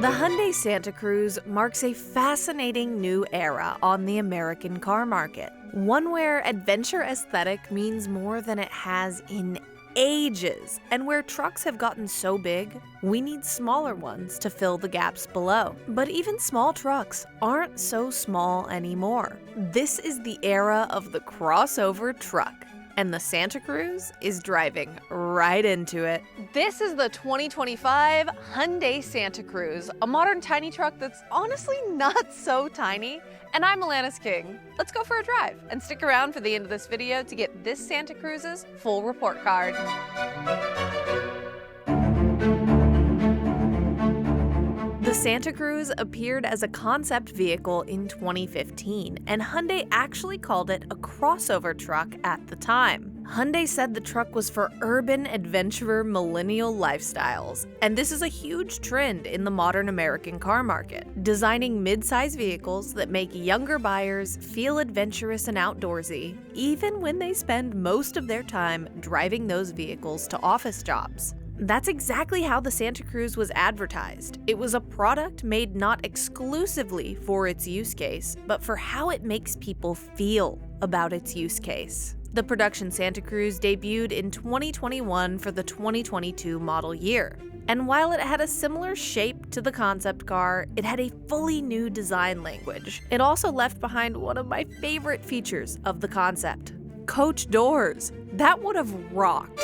The Hyundai Santa Cruz marks a fascinating new era on the American car market. One where adventure aesthetic means more than it has in ages, and where trucks have gotten so big, we need smaller ones to fill the gaps below. But even small trucks aren't so small anymore. This is the era of the crossover truck, and the Santa Cruz is driving right into it. This is the 2025 Hyundai Santa Cruz, a modern tiny truck that's honestly not so tiny. And I'm Alanis King. Let's go for a drive and stick around for the end of this video to get this Santa Cruz's full report card. The Santa Cruz appeared as a concept vehicle in 2015, and Hyundai actually called it a crossover truck at the time. Hyundai said the truck was for urban adventurer millennial lifestyles, and this is a huge trend in the modern American car market, designing mid-size vehicles that make younger buyers feel adventurous and outdoorsy, even when they spend most of their time driving those vehicles to office jobs. That's exactly how the Santa Cruz was advertised. It was a product made not exclusively for its use case, but for how it makes people feel about its use case. The production Santa Cruz debuted in 2021 for the 2022 model year. And while it had a similar shape to the concept car, it had a fully new design language. It also left behind one of my favorite features of the concept: coach doors. That would have rocked.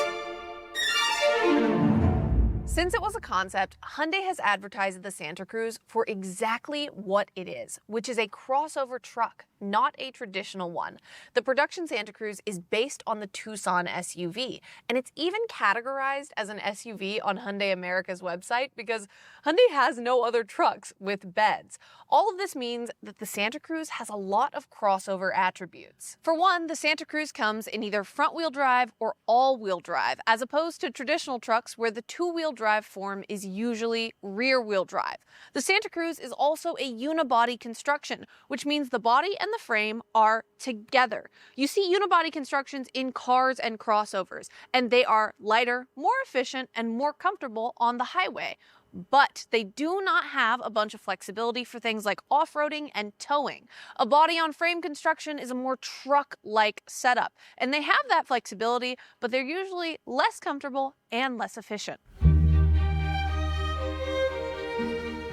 Since it was a concept, Hyundai has advertised the Santa Cruz for exactly what it is, which is a crossover truck, not a traditional one. The production Santa Cruz is based on the Tucson SUV, and it's even categorized as an SUV on Hyundai America's website because Hyundai has no other trucks with beds. All of this means that the Santa Cruz has a lot of crossover attributes. For one, the Santa Cruz comes in either front-wheel drive or all-wheel drive, as opposed to traditional trucks where the two-wheel drive form is usually rear-wheel drive. The Santa Cruz is also a unibody construction, which means the body and the frame are together. You see unibody constructions in cars and crossovers, and they are lighter, more efficient, and more comfortable on the highway. But they do not have a bunch of flexibility for things like off-roading and towing. A body-on-frame construction is a more truck-like setup, and they have that flexibility, but they're usually less comfortable and less efficient.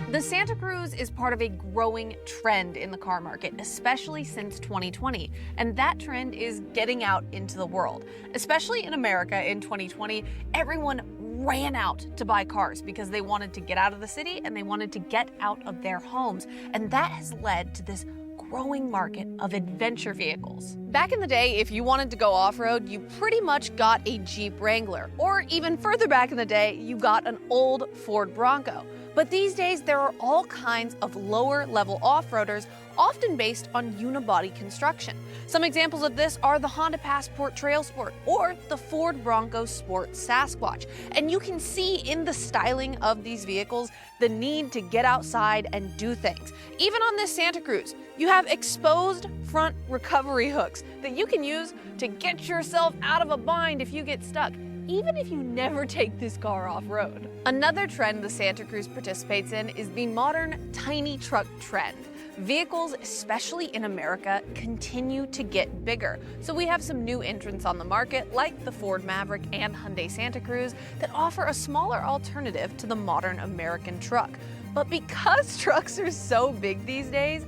The Santa Cruz is part of a growing trend in the car market, especially since 2020, and that trend is getting out into the world. Especially in America in 2020, everyone ran out to buy cars because they wanted to get out of the city and they wanted to get out of their homes, and that has led to this growing market of adventure vehicles. Back in the day, if you wanted to go off-road, you pretty much got a Jeep Wrangler, or even further back in the day, you got an old Ford Bronco. But these days, there are all kinds of lower-level off-roaders, often based on unibody construction. Some examples of this are the Honda Passport Trailsport or the Ford Bronco Sport Sasquatch. And you can see in the styling of these vehicles the need to get outside and do things. Even on this Santa Cruz, you have exposed front recovery hooks that you can use to get yourself out of a bind if you get stuck, even if you never take this car off-road. Another trend the Santa Cruz participates in is the modern tiny truck trend. Vehicles, especially in America, continue to get bigger. So we have some new entrants on the market, like the Ford Maverick and Hyundai Santa Cruz, that offer a smaller alternative to the modern American truck. But because trucks are so big these days,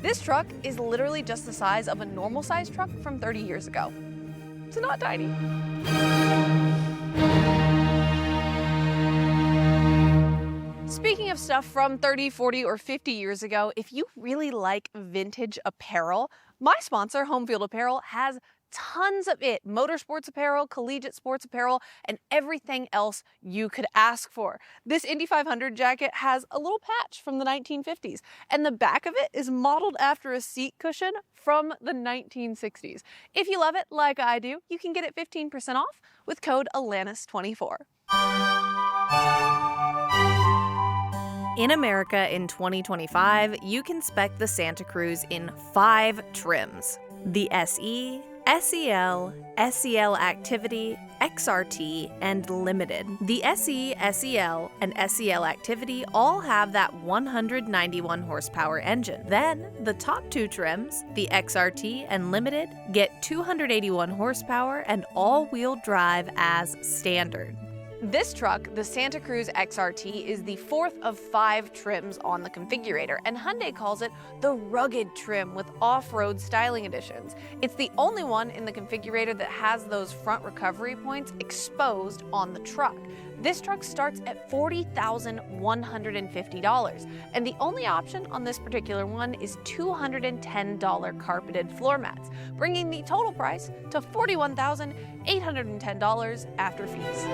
this truck is literally just the size of a normal-sized truck from 30 years ago. It's not tiny. Speaking of stuff from 30, 40, or 50 years ago, if you really like vintage apparel, my sponsor, Homefield Apparel, has tons of it. Motorsports apparel, collegiate sports apparel, and everything else you could ask for. This Indy 500 jacket has a little patch from the 1950s, and the back of it is modeled after a seat cushion from the 1960s. If you love it like I do, you can get it 15% off with code ALANIS24. In America in 2025, you can spec the Santa Cruz in 5 trims: the SE, SEL, SEL Activity, XRT, and Limited. The SE, SEL, and SEL Activity all have that 191 horsepower engine. Then, the top two trims, the XRT and Limited, get 281 horsepower and all-wheel drive as standard. This truck, the Santa Cruz XRT, is the fourth of 5 trims on the configurator, and Hyundai calls it the rugged trim with off-road styling additions. It's the only one in the configurator that has those front recovery points exposed on the truck. This truck starts at $40,150, and the only option on this particular one is $210 carpeted floor mats, bringing the total price to $41,810 after fees.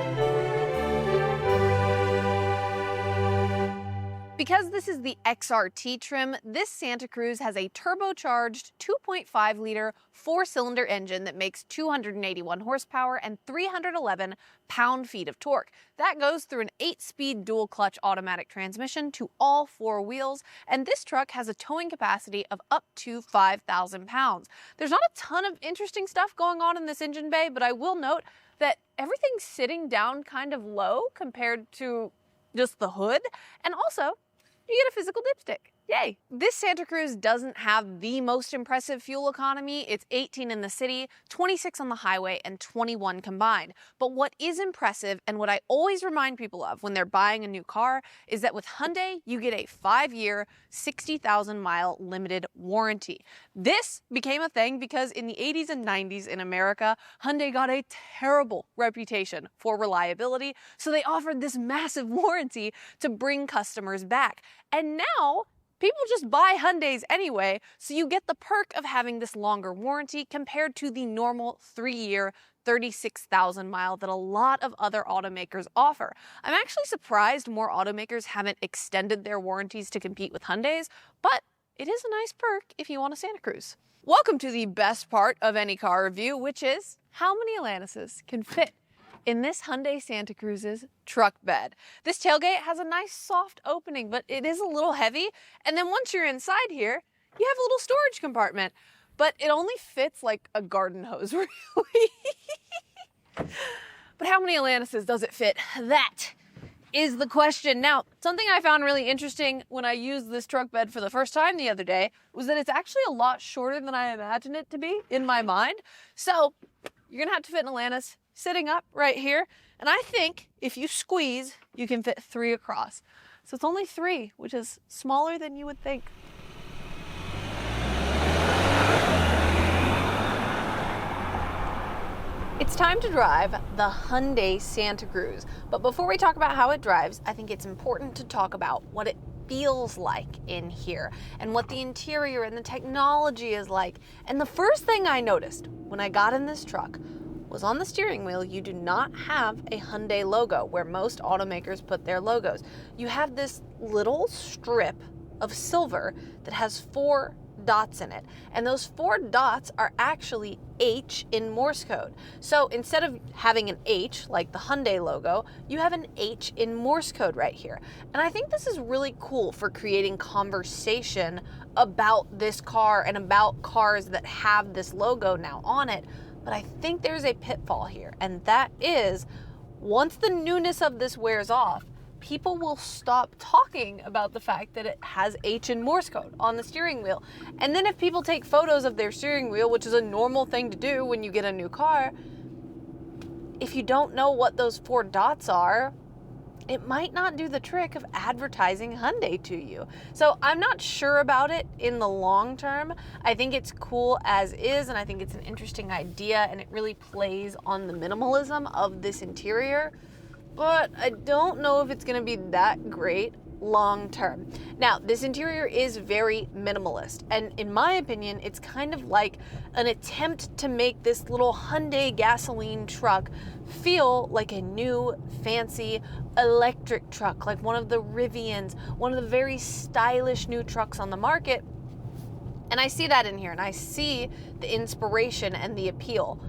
Because this is the XRT trim, this Santa Cruz has a turbocharged 2.5-liter 4-cylinder engine that makes 281 horsepower and 311 pound-feet of torque. That goes through an 8-speed dual-clutch automatic transmission to all 4 wheels, and this truck has a towing capacity of up to 5,000 pounds. There's not a ton of interesting stuff going on in this engine bay, but I will note that everything's sitting down kind of low compared to just the hood, and also you get a physical dipstick. Yay! This Santa Cruz doesn't have the most impressive fuel economy. It's 18 in the city, 26 on the highway, and 21 combined. But what is impressive, and what I always remind people of when they're buying a new car, is that with Hyundai, you get a 5-year, 60,000-mile limited warranty. This became a thing because in the 80s and 90s in America, Hyundai got a terrible reputation for reliability, so they offered this massive warranty to bring customers back. And now, people just buy Hyundais anyway, so you get the perk of having this longer warranty compared to the normal 3-year, 36,000-mile that a lot of other automakers offer. I'm actually surprised more automakers haven't extended their warranties to compete with Hyundais, but it is a nice perk if you want a Santa Cruz. Welcome to the best part of any car review, which is how many Atlantises can fit in this Hyundai Santa Cruz's truck bed. This tailgate has a nice soft opening, but it is a little heavy. And then once you're inside here, you have a little storage compartment, but it only fits like a garden hose, really. But how many Atlantises does it fit? That is the question. Now, something I found really interesting when I used this truck bed for the first time the other day was that it's actually a lot shorter than I imagined it to be in my mind. So you're gonna have to fit an Atlantis sitting up right here, and I think if you squeeze, you can fit 3 across. So it's only 3, which is smaller than you would think. It's time to drive the Hyundai Santa Cruz, but before we talk about how it drives, I think it's important to talk about what it feels like in here and what the interior and the technology is like. And the first thing I noticed when I got in this truck was on the steering wheel, you do not have a Hyundai logo where most automakers put their logos. You have this little strip of silver that has 4 dots in it. And those 4 dots are actually H in Morse code. So instead of having an H like the Hyundai logo, you have an H in Morse code right here. And I think this is really cool for creating conversation about this car and about cars that have this logo now on it. But I think there's a pitfall here, and that is once the newness of this wears off, people will stop talking about the fact that it has H in Morse code on the steering wheel. And then if people take photos of their steering wheel, which is a normal thing to do when you get a new car, if you don't know what those 4 dots are, it might not do the trick of advertising Hyundai to you. So I'm not sure about it in the long term. I think it's cool as is, and I think it's an interesting idea, and it really plays on the minimalism of this interior. But I don't know if it's gonna be that great long term. Now, this interior is very minimalist, and in my opinion, it's kind of like an attempt to make this little Hyundai gasoline truck feel like a new, fancy electric truck, like one of the Rivians, one of the very stylish new trucks on the market. And I see that in here, and I see the inspiration and the appeal.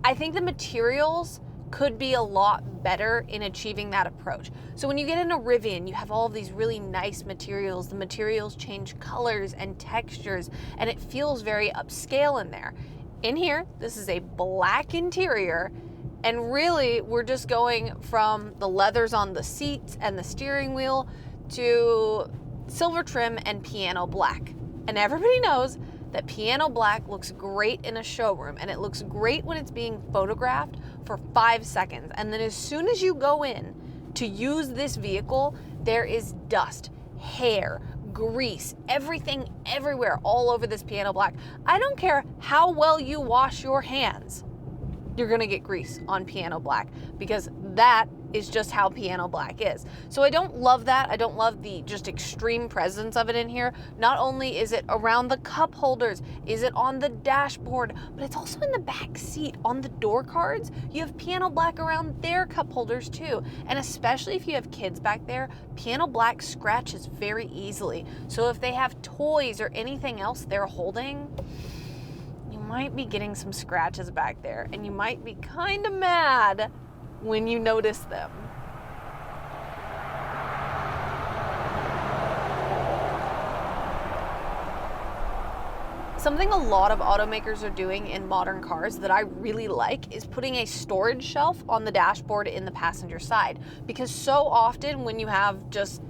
I think the materials could be a lot better in achieving that approach. So when you get in a Rivian, you have all of these really nice materials. The materials change colors and textures, and it feels very upscale in there. In here, this is a black interior, and really we're just going from the leathers on the seats and the steering wheel to silver trim and piano black. And everybody knows that piano black looks great in a showroom, and it looks great when it's being photographed for 5 seconds. And then as soon as you go in to use this vehicle, there is dust, hair, grease, everything everywhere, all over this piano black. I don't care how well you wash your hands, you're gonna get grease on piano black, because that is just how piano black is. So I don't love that. I don't love the just extreme presence of it in here. Not only is it around the cup holders, is it on the dashboard, but it's also in the back seat. On the door cards, you have piano black around their cup holders too. And especially if you have kids back there, piano black scratches very easily. So if they have toys or anything else they're holding, you might be getting some scratches back there, and you might be kind of mad when you notice them. Something a lot of automakers are doing in modern cars that I really like is putting a storage shelf on the dashboard in the passenger side, because so often when you have just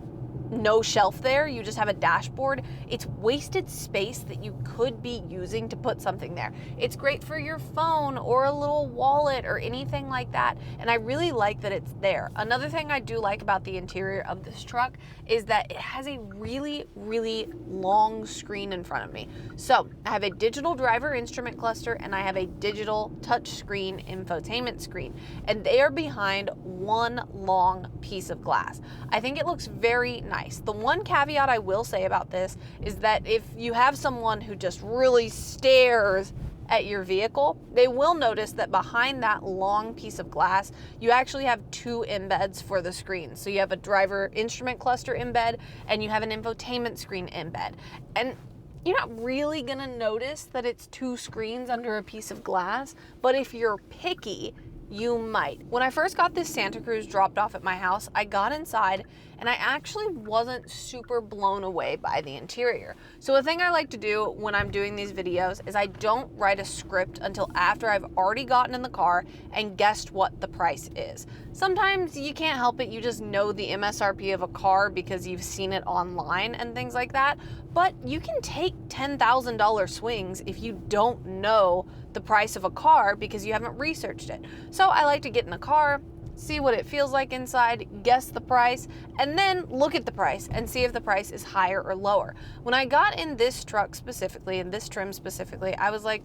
no shelf there, you just have a dashboard, it's wasted space that you could be using to put something there. It's great for your phone or a little wallet or anything like that, and I really like that it's there. Another thing I do like about the interior of this truck is that it has a really, really long screen in front of me. So I have a digital driver instrument cluster and I have a digital touch screen infotainment screen, and they are behind one long piece of glass. I think it looks very nice. The one caveat I will say about this is that if you have someone who just really stares at your vehicle, they will notice that behind that long piece of glass, you actually have two embeds for the screen. So you have a driver instrument cluster embed and you have an infotainment screen embed. And you're not really gonna notice that it's two screens under a piece of glass, but if you're picky, you might. When I first got this Santa Cruz dropped off at my house, I got inside and I actually wasn't super blown away by the interior. So a thing I like to do when I'm doing these videos is I don't write a script until after I've already gotten in the car and guessed what the price is. Sometimes you can't help it, you just know the MSRP of a car because you've seen it online and things like that, but you can take $10,000 swings if you don't know the price of a car because you haven't researched it. So I like to get in the car, see what it feels like inside, guess the price, and then look at the price and see if the price is higher or lower. When I got in this truck specifically, in this trim specifically, I was like,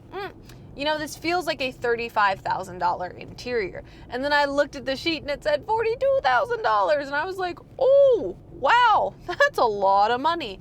you know, this feels like a $35,000 interior. And then I looked at the sheet and it said $42,000, and I was like, oh, wow, that's a lot of money.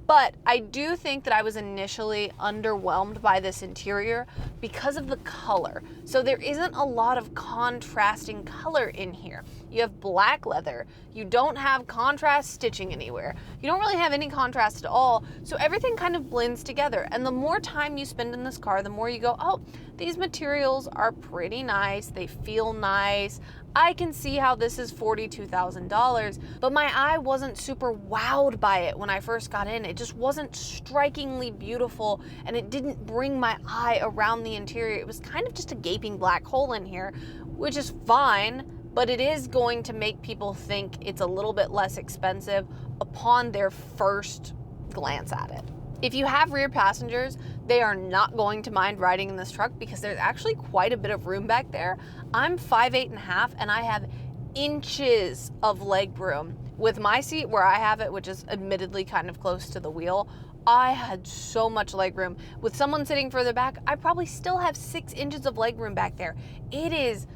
But I do think that I was initially underwhelmed by this interior because of the color. So there isn't a lot of contrasting color in here. You have black leather. You don't have contrast stitching anywhere. You don't really have any contrast at all. So everything kind of blends together. And the more time you spend in this car, the more you go, oh, these materials are pretty nice. They feel nice. I can see how this is $42,000, but my eye wasn't super wowed by it when I first got in. It just wasn't strikingly beautiful, and it didn't bring my eye around the interior. It was kind of just a gaping black hole in here, which is fine, but it is going to make people think it's a little bit less expensive upon their first glance at it. If you have rear passengers, they are not going to mind riding in this truck because there's actually quite a bit of room back there. I'm 5'8.5" and I have inches of leg room. With my seat where I have it, which is admittedly kind of close to the wheel, I had so much leg room. With someone sitting further back, I probably still have 6 inches of leg room back there. It is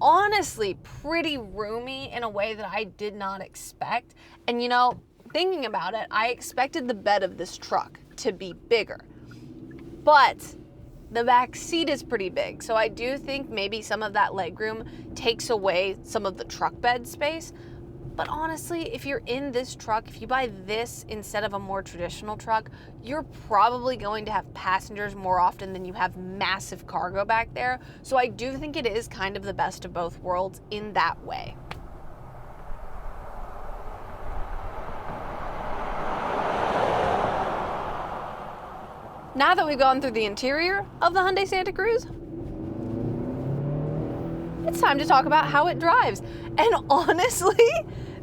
honestly pretty roomy in a way that I did not expect. And you know, thinking about it, I expected the bed of this truck to be bigger, but the back seat is pretty big. So I do think maybe some of that legroom takes away some of the truck bed space. But honestly, if you're in this truck, if you buy this instead of a more traditional truck, you're probably going to have passengers more often than you have massive cargo back there. So I do think it is kind of the best of both worlds in that way. Now that we've gone through the interior of the Hyundai Santa Cruz, it's time to talk about how it drives. And honestly,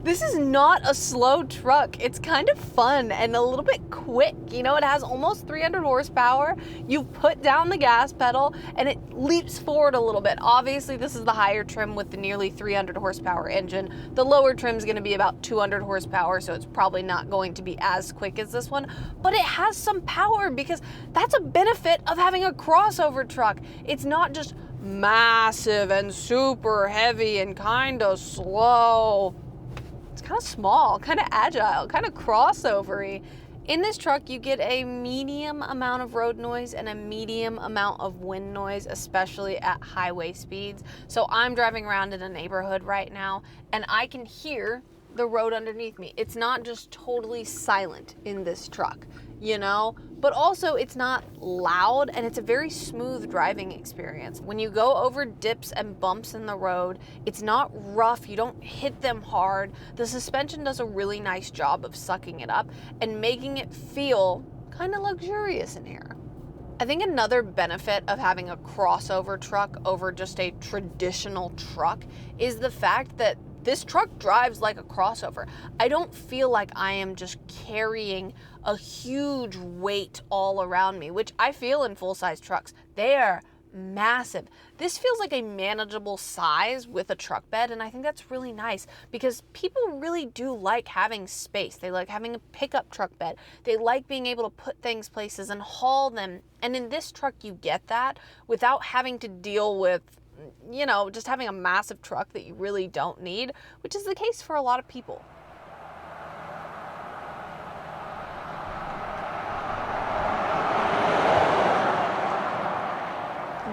this is not a slow truck. It's kind of fun and a little bit quick. You know, it has almost 300 horsepower. You put down the gas pedal and it leaps forward a little bit. Obviously, this is the higher trim with the nearly 300 horsepower engine. The lower trim is going to be about 200 horsepower, so it's probably not going to be as quick as this one, but it has some power because that's a benefit of having a crossover truck. It's not just massive and super heavy and kind of slow. It's kind of small, kind of agile, kind of crossover-y. In this truck, you get a medium amount of road noise and a medium amount of wind noise, especially at highway speeds. So I'm driving around in a neighborhood right now, and I can hear the road underneath me. It's not just totally silent in this truck, you know, but also it's not loud, and it's a very smooth driving experience. When you go over dips and bumps in the road, it's not rough, you don't hit them hard. The suspension does a really nice job of sucking it up and making it feel kind of luxurious in here. I think another benefit of having a crossover truck over just a traditional truck is the fact that this truck drives like a crossover. I don't feel like I am just carrying a huge weight all around me, which I feel in full-size trucks. They are massive. This feels like a manageable size with a truck bed, and I think that's really nice because people really do like having space. They like having a pickup truck bed. They like being able to put things places and haul them. And in this truck, you get that without having to deal with, you know, just having a massive truck that you really don't need, which is the case for a lot of people.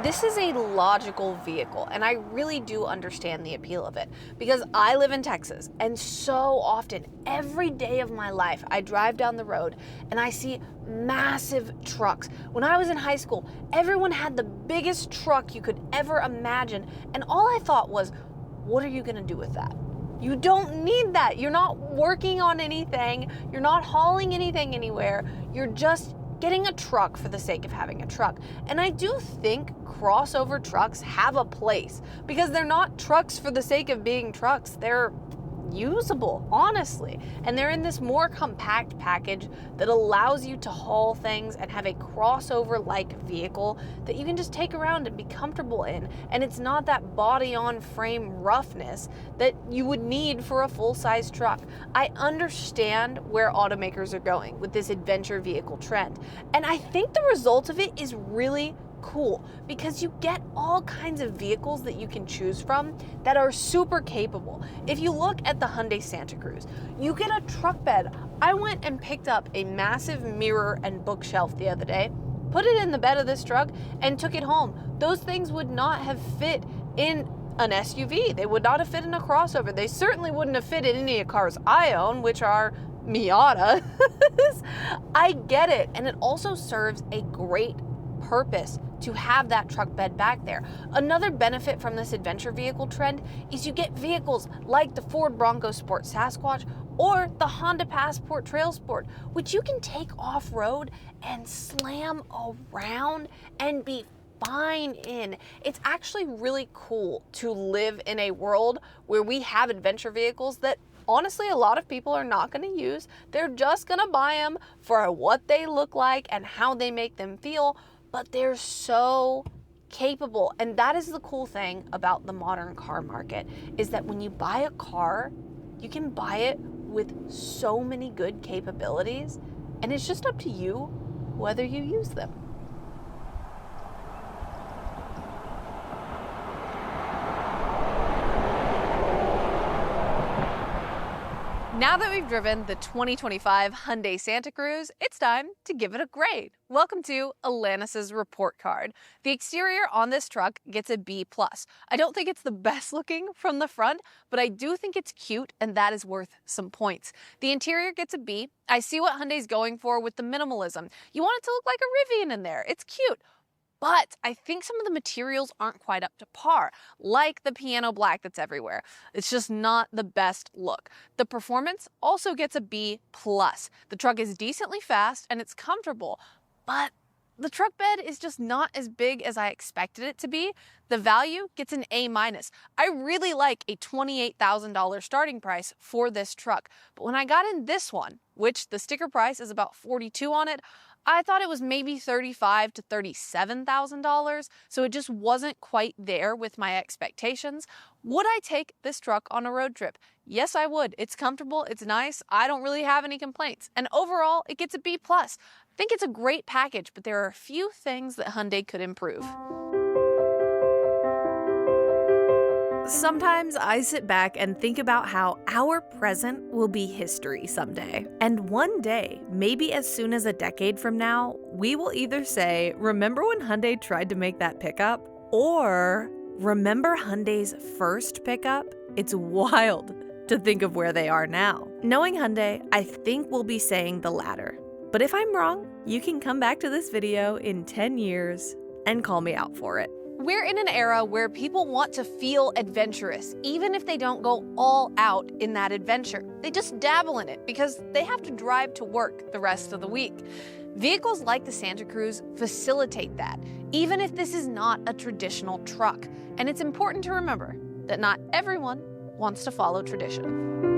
This is a logical vehicle, and I really do understand the appeal of it because I live in Texas, and so often, every day of my life, I drive down the road and I see massive trucks. When I was in high school, everyone had the biggest truck you could ever imagine, and all I thought was, what are you gonna do with that? You don't need that. You're not working on anything. You're not hauling anything anywhere. You're just getting a truck for the sake of having a truck. And I do think crossover trucks have a place because they're not trucks for the sake of being trucks. They're usable, honestly. And they're in this more compact package that allows you to haul things and have a crossover-like vehicle that you can just take around and be comfortable in. And it's not that body-on-frame roughness that you would need for a full-size truck. I understand where automakers are going with this adventure vehicle trend. And I think the result of it is really cool because you get all kinds of vehicles that you can choose from that are super capable. If you look at the Hyundai Santa Cruz, you get a truck bed. I went and picked up a massive mirror and bookshelf the other day, put it in the bed of this truck, and took it home. Those things would not have fit in an SUV. They would not have fit in a crossover. They certainly wouldn't have fit in any of the cars I own, which are Miata. I get it, and it also serves a great purpose to have that truck bed back there. Another benefit from this adventure vehicle trend is you get vehicles like the Ford Bronco Sport Sasquatch or the Honda Passport Trailsport, which you can take off-road and slam around and be fine in. It's actually really cool to live in a world where we have adventure vehicles that honestly a lot of people are not going to use. They're just going to buy them for what they look like and how they make them feel, but they're so capable. And that is the cool thing about the modern car market, is that when you buy a car, you can buy it with so many good capabilities, and it's just up to you whether you use them. Now that we've driven the 2025 Hyundai Santa Cruz, it's time to give it a grade. Welcome to Alanis's report card. The exterior on this truck gets a B+. I don't think it's the best looking from the front, but I do think it's cute, and that is worth some points. The interior gets a B. I see what Hyundai's going for with the minimalism. You want it to look like a Rivian in there. It's cute. But I think some of the materials aren't quite up to par, like the piano black that's everywhere. It's just not the best look. The performance also gets a B+. The truck is decently fast and it's comfortable, but The truck bed is just not as big as I expected it to be. The value gets an A-. I really like a $28,000 starting price for this truck, but when I got in this one, which the sticker price is about $42,000 on it, I thought it was maybe $35,000 to $37,000, so it just wasn't quite there with my expectations. Would I take this truck on a road trip? Yes, I would. It's comfortable, it's nice, I don't really have any complaints, and overall, it gets a B+. I think it's a great package, but there are a few things that Hyundai could improve. Sometimes I sit back and think about how our present will be history someday. And one day, maybe as soon as a decade from now, we will either say, remember when Hyundai tried to make that pickup? Or, remember Hyundai's first pickup? It's wild to think of where they are now. Knowing Hyundai, I think we'll be saying the latter. But if I'm wrong, you can come back to this video in 10 years and call me out for it. We're in an era where people want to feel adventurous, even if they don't go all out in that adventure. They just dabble in it because they have to drive to work the rest of the week. Vehicles like the Santa Cruz facilitate that, even if this is not a traditional truck. And it's important to remember that not everyone wants to follow tradition.